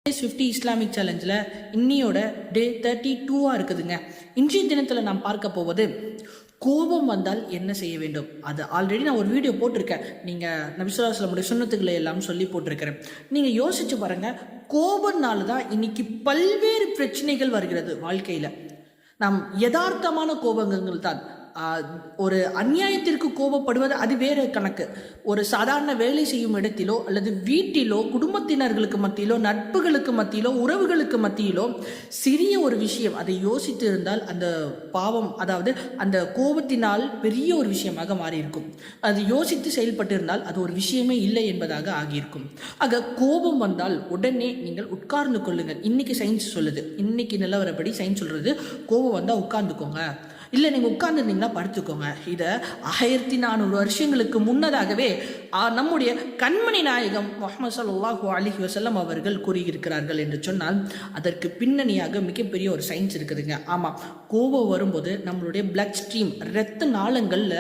50 Islamic சேலஞ்சில் இன்னியோட டே 32 இருக்குதுங்க. இன்றைய தினத்தில் நாம் பார்க்க போவது கோபம் வந்தால் என்ன செய்ய வேண்டும். அது ஆல்ரெடி நான் ஒரு வீடியோ போட்டிருக்கேன். நீங்கள் நபி ஸல்லல்லாஹு அலைஹி வஸல்லம் சுன்னத்துக்களை எல்லாம் சொல்லி போட்டிருக்கிறேன். நீங்கள் யோசிச்சு பாருங்கள், கோபம்னால தான் இன்னைக்கு பல்வேறு பிரச்சனைகள் வருகிறது வாழ்க்கையில். நாம் யதார்த்தமான கோபங்கள் தான். ஒரு அநியாயத்திற்கு கோபப்படுவது அது வேறு கணக்கு. ஒரு சாதாரண வேலை செய்யும் இடத்திலோ அல்லது வீட்டிலோ குடும்பத்தினர்களுக்கு மத்தியிலோ நட்புகளுக்கு மத்தியிலோ உறவுகளுக்கு மத்தியிலோ சிறிய ஒரு விஷயம் அதை யோசித்து இருந்தால் அந்த பாவம், அதாவது அந்த கோபத்தினால் பெரிய ஒரு விஷயமாக மாறியிருக்கும். அது யோசித்து செயல்பட்டு இருந்தால் அது ஒரு விஷயமே இல்லை என்பதாக ஆகியிருக்கும். ஆக கோபம் வந்தால் உடனே நீங்கள் உட்கார்ந்து கொள்ளுங்கள். இன்னைக்கு சயின்ஸ் சொல்லுது, இன்னைக்கு நிலவரப்படி சயின்ஸ் சொல்றது, கோபம் வந்தால் உட்கார்ந்துக்கோங்க, இல்லை நீங்கள் உட்கார்ந்துருந்தீங்கன்னா படுத்துக்கோங்க. இதை 1400 வருஷங்களுக்கு முன்னதாகவே நம்முடைய கண்மணி நாயகம் முஹம்மது ஸல்லல்லாஹு அலைஹி வஸல்லம் அவர்கள் கூறியிருக்கிறார்கள் என்று சொன்னால் அதற்கு பின்னணியாக மிகப்பெரிய ஒரு சயின்ஸ் இருக்குதுங்க. ஆமாம், கோபம் வரும்போது நம்மளுடைய பிளட் ஸ்ட்ரீம், இரத்த நாளங்களில்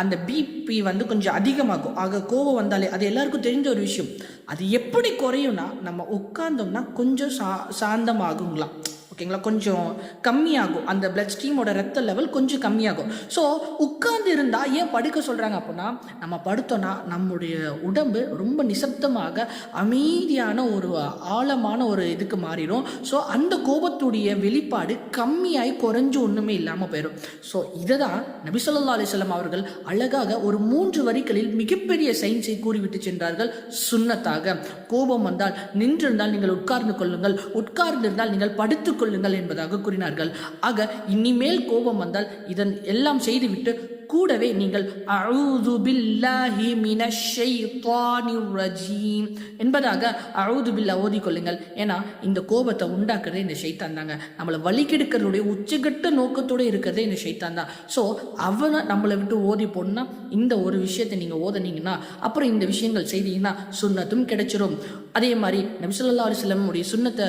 அந்த பிபி கொஞ்சம் அதிகமாகும். ஆக கோபம் வந்தாலே அது எல்லாருக்கும் தெரிஞ்ச ஒரு விஷயம். அது எப்படி குறையும்னா, நம்ம உட்கார்ந்தோம்னா கொஞ்சம் சாந்தமாகுங்களாம். ஓகேங்களா, கொஞ்சம் கம்மியாகும். அந்த பிளட் ஸ்ட்ரீமோட ரத்த லெவல் கொஞ்சம் கம்மியாகும். ஸோ உட்கார்ந்து இருந்தால் ஏன் படுக்க சொல்கிறாங்க அப்படின்னா, நம்ம படுத்தோன்னா நம்முடைய உடம்பு ரொம்ப நிசப்தமாக அமைதியான ஒரு ஆழமான ஒரு இதுக்கு மாறிடும். ஸோ அந்த கோபத்துடைய வெளிப்பாடு கம்மியாகி குறைஞ்சு ஒன்றுமே இல்லாமல் போயிடும். ஸோ இதை தான் நபி ஸல்லல்லாஹு அலைஹி வஸல்லம் அவர்கள் அழகாக ஒரு 3 வரிகளில் மிகப்பெரிய சயின்ஸை கூறிவிட்டு சென்றார்கள். சுன்னத்தாக கோபம் வந்தால் நின்றிருந்தால் நீங்கள் உட்கார்ந்து கொள்ளுங்கள், உட்கார்ந்திருந்தால் நீங்கள் படுத்துக் என்பதாக கூறினார்கள். ஆக இனிமேல் கோபம் வந்தால் இதன் எல்லாம் செய்துவிட்டு கூடவே நீங்கள் அஊது பில்லாஹி மினஷ் ஷைத்தானிர் ரஜீம் என்பதாக அஊது பில்லாஹ் ஓதிக்கொள்ளுங்கள். ஏன்னா இந்த கோபத்தை உண்டாக்குறதே இந்த ஷைத்தான் தாங்க. நம்மளை வழி கெடுக்கிறதுடைய உச்சகட்ட நோக்கத்தோடு இருக்கிறதே இந்த ஷைத்தான் தான். ஸோ அவனை நம்மளை விட்டு ஓதி போடணும்னா இந்த ஒரு விஷயத்தை நீங்கள் ஓதனீங்கன்னா அப்புறம் இந்த விஷயங்கள் செய்தீங்கன்னா சுன்னத்தும் கிடைச்சிரும். அதே மாதிரி நபி ஸல்லல்லாஹு அலைஹி வஸல்லம் உடைய சுன்னத்தை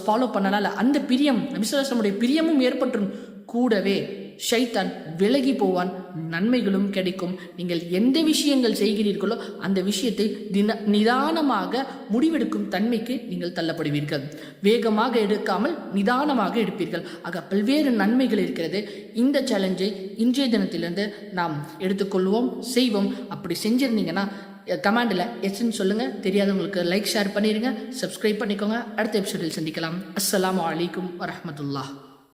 ஃபாலோ பண்ணனால அந்த பிரியம், நபி ஸல்லல்லாஹு அலைஹி வஸல்லம் உடைய பிரியமும் ஏற்பட்டுரும். கூடவே ஷைத்தான் விலகி போவான், நன்மைகளும் கிடைக்கும். நீங்கள் எந்த விஷயங்கள் செய்கிறீர்களோ அந்த விஷயத்தை நிதானமாக முடிவெடுக்கும் தன்மைக்கு நீங்கள் தள்ளப்படுவீர்கள். வேகமாக எடுக்காமல் நிதானமாக எடுப்பீர்கள். ஆக பல்வேறு நன்மைகள் இருக்கிறது. இந்த சேலஞ்சை இன்றைய தினத்திலிருந்து நாம் எடுத்துக்கொள்வோம், செய்வோம். அப்படி செஞ்சிருந்தீங்கன்னா கமெண்டில் எஸ்ன்னு சொல்லுங்கள். தெரியாதவங்களுக்கு லைக் ஷேர் பண்ணிடுங்க, சப்ஸ்கிரைப் பண்ணிக்கோங்க. அடுத்த எபிசோடில் சந்திக்கலாம். அஸ்ஸலாமு அலைக்கும் வரஹ்மத்துல்லாஹ்.